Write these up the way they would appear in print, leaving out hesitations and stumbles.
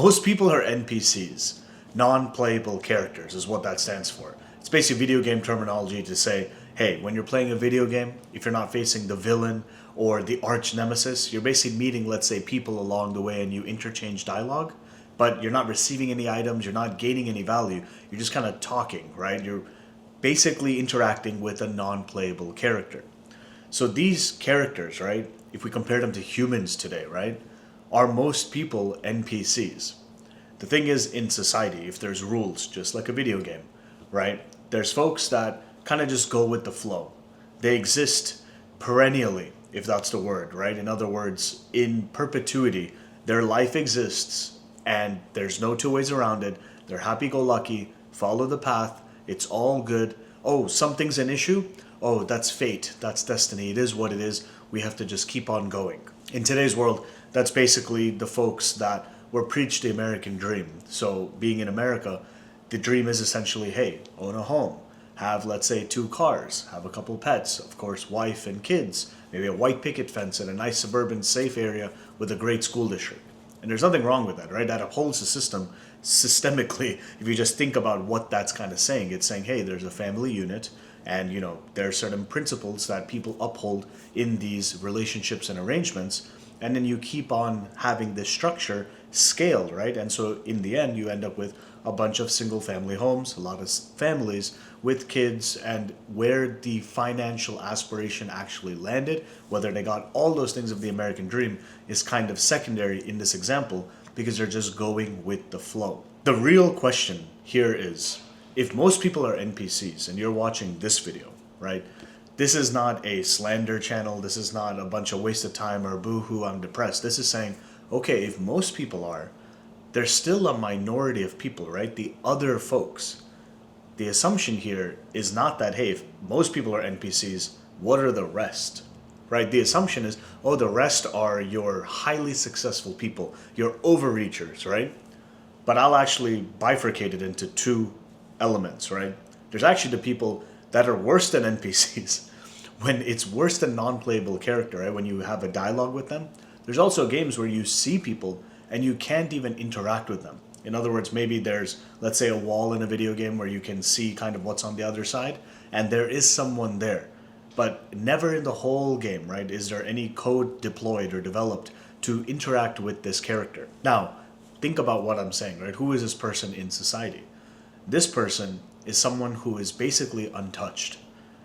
Most people are NPCs, non-playable characters is what that stands for. It's basically video game terminology to say, hey, when you're playing a video game, if you're not facing the villain or the arch nemesis, you're basically meeting, let's say, people along the way and you interchange dialogue, but you're not receiving any items, you're not gaining any value, you're just kind of talking, right? You're basically interacting with a non-playable character. So these characters, right, if we compare them to humans today, right, are most people NPCs? The thing is, in society, if there's rules, just like a video game, right, there's folks that kind of just go with the flow. They exist perennially, if that's the word, right? In other words, in perpetuity, their life exists and there's no two ways around it. They're happy-go-lucky, follow the path, it's all good. Oh, something's an issue? Oh, that's fate, that's destiny, it is what it is. We have to just keep on going. In today's world, that's basically the folks that were preached the American dream. So being in America, the dream is essentially, hey, own a home, have, let's say, 2 cars, have a couple pets, of course, wife and kids, maybe a white picket fence in a nice suburban safe area with a great school district. And there's nothing wrong with that, right? That upholds the system systemically. If you just think about what that's kind of saying, it's saying, hey, there's a family unit and, there are certain principles that people uphold in these relationships and arrangements. And then you keep on having this structure scaled, right? And so in the end, you end up with a bunch of single family homes, a lot of families with kids, and where the financial aspiration actually landed, whether they got all those things of the American dream, is kind of secondary in this example because they're just going with the flow. The real question here is, if most people are NPCs and you're watching this video, right? This is not a slander channel. This is not a bunch of waste of time or boo-hoo, I'm depressed. This is saying, okay, if most people are, there's still a minority of people, right? The other folks. The assumption here is not that, hey, if most people are NPCs, what are the rest, right? The assumption is, oh, the rest are your highly successful people, your overreachers, right? But I'll actually bifurcate it into 2 elements, right? There's actually the people that are worse than NPCs. When it's worse than non-playable character, right? When you have a dialogue with them. There's also games where you see people and you can't even interact with them. In other words, maybe there's, let's say, a wall in a video game where you can see kind of what's on the other side, and there is someone there. But never in the whole game, right, is there any code deployed or developed to interact with this character. Now, think about what I'm saying, right? Who is this person in society? This person is someone who is basically untouched,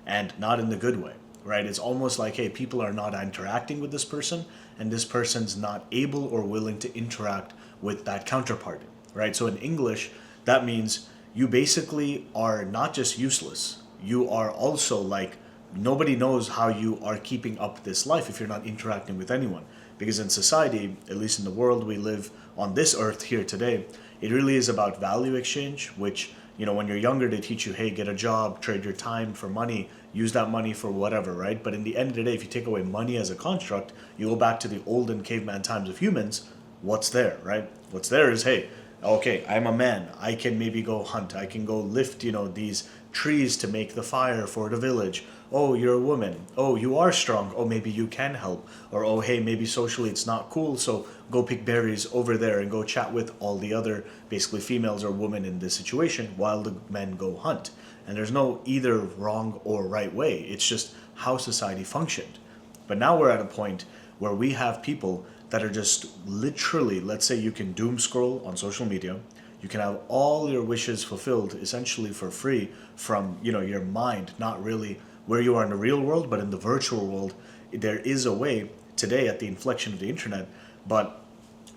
and not in the good way, right? It's almost like, hey, people are not interacting with this person, and this person's not able or willing to interact with that counterpart, right? So in English, that means you basically are not just useless, you are also like, nobody knows how you are keeping up this life if you're not interacting with anyone. Because in society, at least in the world we live on this earth here today, it really is about value exchange, which, when you're younger, they teach you, hey, get a job, trade your time for money, use that money for whatever, right? But in the end of the day, if you take away money as a construct, you go back to the olden caveman times of humans, what's there, right? What's there is, hey, okay, I'm a man, I can maybe go hunt, I can go lift, these trees to make the fire for the village. Oh, you're a woman. Oh, you are strong. Oh, maybe you can help. Or, oh, hey, maybe socially it's not cool, so go pick berries over there and go chat with all the other, basically females or women in this situation while the men go hunt. And there's no either wrong or right way. It's just how society functioned. But now we're at a point where we have people that are just literally, let's say you can doom scroll on social media, you can have all your wishes fulfilled essentially for free from, your mind, not really where you are in the real world, but in the virtual world. There is a way today at the inflection of the internet, but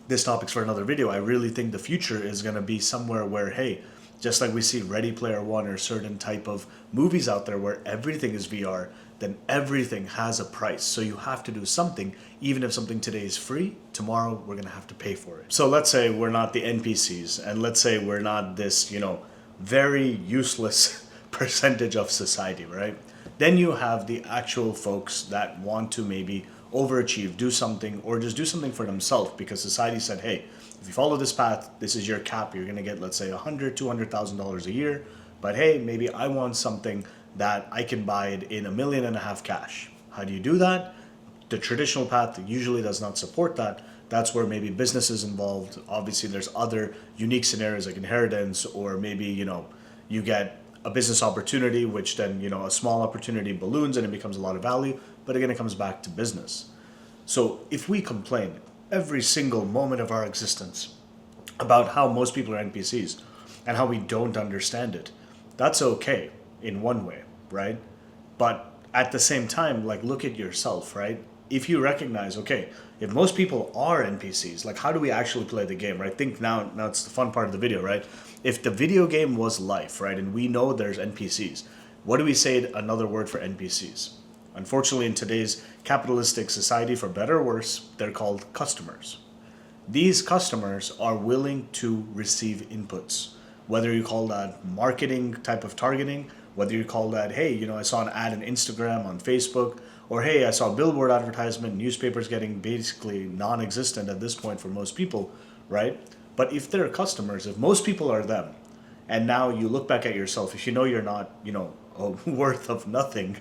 this topic's for another video. I really think the future is going to be somewhere where, hey, just like we see Ready Player One or certain type of movies out there where everything is VR, then everything has a price. So you have to do something. Even if something today is free, tomorrow we're going to have to pay for it. So let's say we're not the NPCs, and let's say we're not this, very useless percentage of society, right? Then you have the actual folks that want to maybe overachieve, do something, or just do something for themselves because society said, hey, if you follow this path, this is your cap. You're going to get, let's say, $100,000, $200,000 a year. But hey, maybe I want something that I can buy it in $1.5 million cash. How do you do that? The traditional path usually does not support that, That's where maybe business is involved. Obviously, there's other unique scenarios like inheritance, or maybe, you get a business opportunity, which then, a small opportunity balloons and it becomes a lot of value. But again, it comes back to business. So if we complain every single moment of our existence about how most people are NPCs and how we don't understand it, that's okay in one way, right? But at the same time, like, look at yourself, right? If you recognize, okay, if most people are NPCs, like, how do we actually play the game, right? Think now it's the fun part of the video, right? If the video game was life, right, and we know there's NPCs, what do we say another word for NPCs? Unfortunately, in today's capitalistic society, for better or worse, they're called customers. These customers are willing to receive inputs, whether you call that marketing type of targeting, whether you call that, hey, I saw an ad on Instagram, on Facebook, or hey, I saw a billboard advertisement, newspapers getting basically non-existent at this point for most people, right? But if they're customers, if most people are them, and now you look back at yourself, if you know you're not, worth of nothing,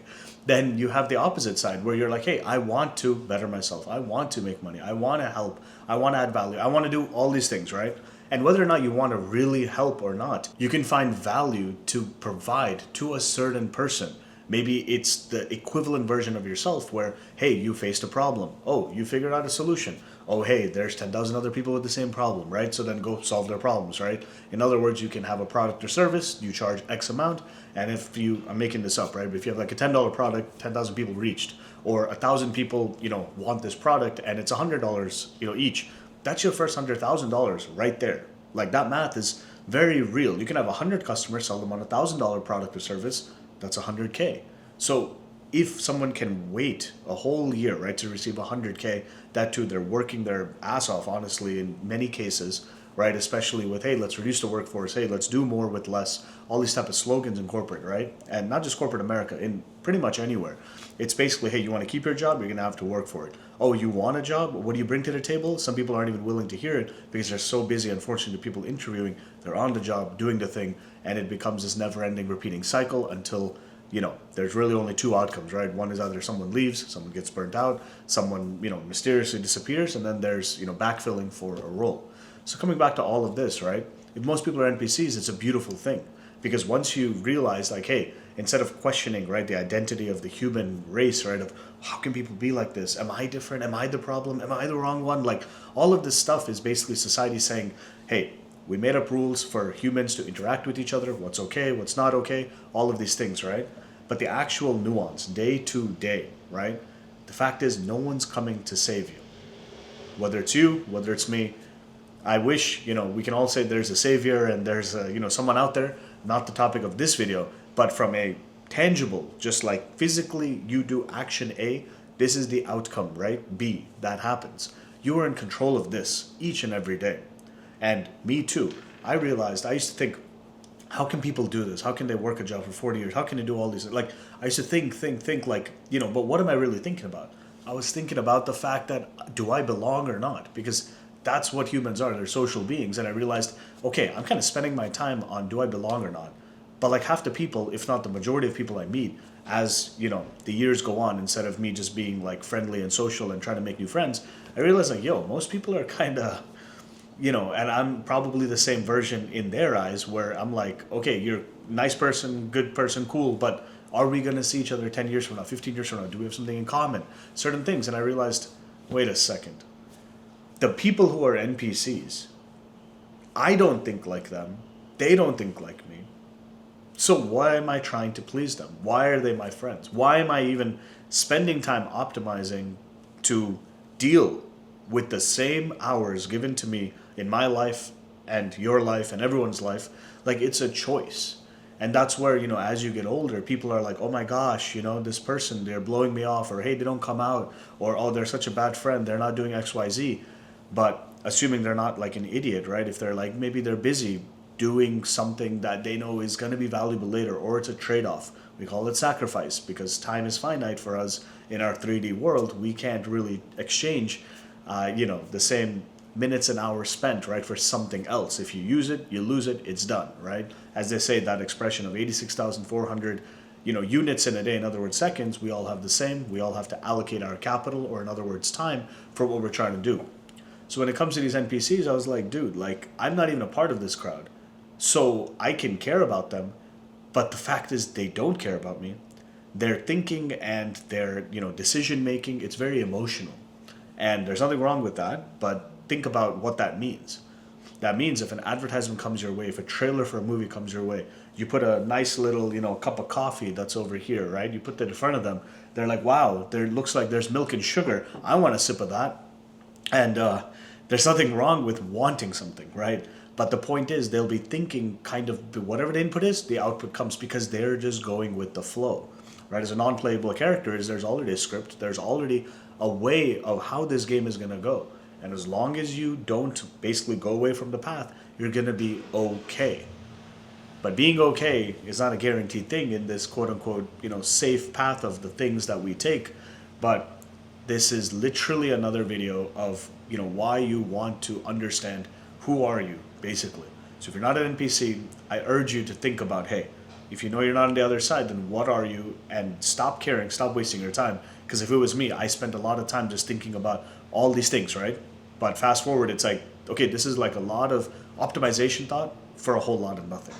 then you have the opposite side where you're like, hey, I want to better myself. I want to make money. I want to help. I want to add value. I want to do all these things, right? And whether or not you want to really help or not, you can find value to provide to a certain person. Maybe it's the equivalent version of yourself where, hey, you faced a problem. Oh, you figured out a solution. Oh, hey, there's 10,000 other people with the same problem, right? So then go solve their problems, right? In other words, you can have a product or service, you charge X amount, and if I'm making this up, right? But if you have like a $10 product, 10,000 people reached, or 1,000 people, want this product and it's $100, each, that's your first $100,000 right there. Like, that math is very real. You can have 100 customers, sell them on $1,000 product or service, that's 100K. So if someone can wait a whole year, right, to receive 100K, that too, they're working their ass off, honestly, in many cases, right? Especially with, hey, let's reduce the workforce, hey, let's do more with less, all these type of slogans in corporate, right? And not just corporate America, in pretty much anywhere. It's basically, hey, you want to keep your job, you're going to have to work for it. Oh, you want a job? What do you bring to the table? Some people aren't even willing to hear it because they're so busy, unfortunately, the people interviewing, they're on the job, doing the thing, and it becomes this never-ending repeating cycle until, there's really only two outcomes, right? One is either someone leaves, someone gets burnt out, someone, mysteriously disappears, and then there's, backfilling for a role. So coming back to all of this, right? If most people are NPCs, it's a beautiful thing. Because once you realize, like, hey, instead of questioning, right, the identity of the human race, right, of how can people be like this? Am I different? Am I the problem? Am I the wrong one? Like, all of this stuff is basically society saying, hey, we made up rules for humans to interact with each other, what's okay, what's not okay, all of these things, right? But the actual nuance, day to day, right? The fact is, no one's coming to save you. Whether it's you, whether it's me, I wish, we can all say there's a savior and there's someone out there, not the topic of this video, but from a tangible, just like physically you do action A, this is the outcome, right? B, that happens. You are in control of this each and every day. And me too. I realized, I used to think, how can people do this? How can they work a job for 40 years? How can they do all these? Like, I used to think like, but what am I really thinking about? I was thinking about the fact that, do I belong or not? Because that's what humans are. They're social beings. And I realized, okay, I'm kind of spending my time on, do I belong or not? But like half the people, if not the majority of people I meet, as, the years go on, instead of me just being like friendly and social and trying to make new friends, I realized like, most people are kind of, and I'm probably the same version in their eyes where I'm like, okay, you're a nice person, good person, cool, but are we going to see each other 10 years from now, 15 years from now? Do we have something in common? Certain things. And I realized, wait a second. The people who are NPCs, I don't think like them. They don't think like me. So why am I trying to please them? Why are they my friends? Why am I even spending time optimizing to deal with the same hours given to me in my life and your life and everyone's life? Like, it's a choice. And that's where, as you get older, people are like, oh my gosh, this person, they're blowing me off, or hey, they don't come out, or oh, they're such a bad friend, they're not doing XYZ. But assuming they're not like an idiot, right? If they're like, maybe they're busy doing something that they know is going to be valuable later, or it's a trade-off. We call it sacrifice because time is finite for us in our 3D world. We can't really exchange, the same minutes and hours spent, right, for something else. If you use it, you lose it, it's done, right? As they say, that expression of 86,400, units in a day, in other words, seconds, we all have the same. We all have to allocate our capital, or in other words, time, for what we're trying to do. So when it comes to these NPCs, I was like, dude, like, I'm not even a part of this crowd. So I can care about them, but the fact is they don't care about me. Their thinking and their, decision making, it's very emotional. And there's nothing wrong with that, but think about what that means. That means if an advertisement comes your way, if a trailer for a movie comes your way, you put a nice little, cup of coffee that's over here, right? You put that in front of them. They're like, wow, there looks like there's milk and sugar. I want a sip of that. And there's nothing wrong with wanting something, right? But the point is, they'll be thinking kind of whatever the input is, the output comes because they're just going with the flow, right? As a non-playable character, there's already a script, there's already a way of how this game is going to go. And as long as you don't basically go away from the path, you're going to be okay. But being okay is not a guaranteed thing in this quote unquote, safe path of the things that we take. But this is literally another video of, why you want to understand who are you, basically. So if you're not an NPC, I urge you to think about, hey, if you know you're not on the other side, then what are you? And stop caring, stop wasting your time. Because if it was me, I spent a lot of time just thinking about all these things, right? But fast forward, it's like, okay, this is like a lot of optimization thought for a whole lot of nothing.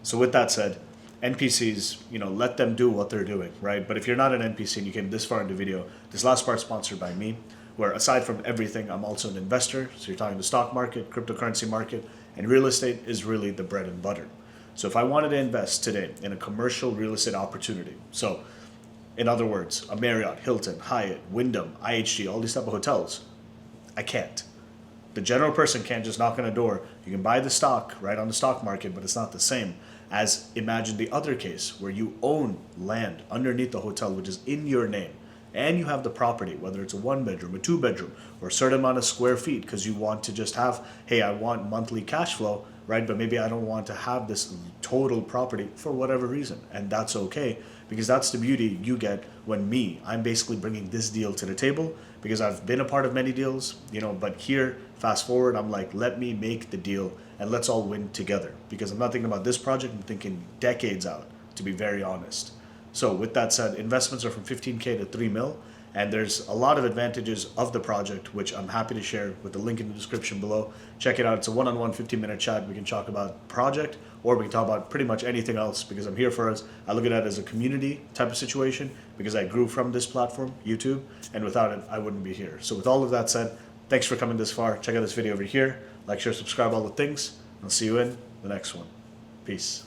So with that said, NPCs, let them do what they're doing, right? But if you're not an NPC and you came this far in the video, this last part's sponsored by me, where aside from everything, I'm also an investor. So you're talking the stock market, cryptocurrency market, and real estate is really the bread and butter. So if I wanted to invest today in a commercial real estate opportunity, so in other words, a Marriott, Hilton, Hyatt, Wyndham, IHG, all these type of hotels, I can't. The general person can't just knock on a door. You can buy the stock right on the stock market, but it's not the same as imagine the other case where you own land underneath the hotel, which is in your name, and you have the property, whether it's a 1-bedroom, a 2-bedroom, or a certain amount of square feet because you want to just have, hey, I want monthly cash flow, right? But maybe I don't want to have this total property for whatever reason. And that's okay, because that's the beauty you get when I'm basically bringing this deal to the table, because I've been a part of many deals, but here, fast forward, I'm like, let me make the deal and let's all win together. Because I'm not thinking about this project, I'm thinking decades out, to be very honest. So with that said, investments are from 15K to 3 mil. And there's a lot of advantages of the project, which I'm happy to share with the link in the description below. Check it out. It's a one-on-one 15-minute chat. We can talk about project, or we can talk about pretty much anything else, because I'm here for us. I look at it as a community type of situation, because I grew from this platform, YouTube, and without it, I wouldn't be here. So with all of that said, thanks for coming this far. Check out this video over here. Like, share, subscribe, all the things. I'll see you in the next one. Peace.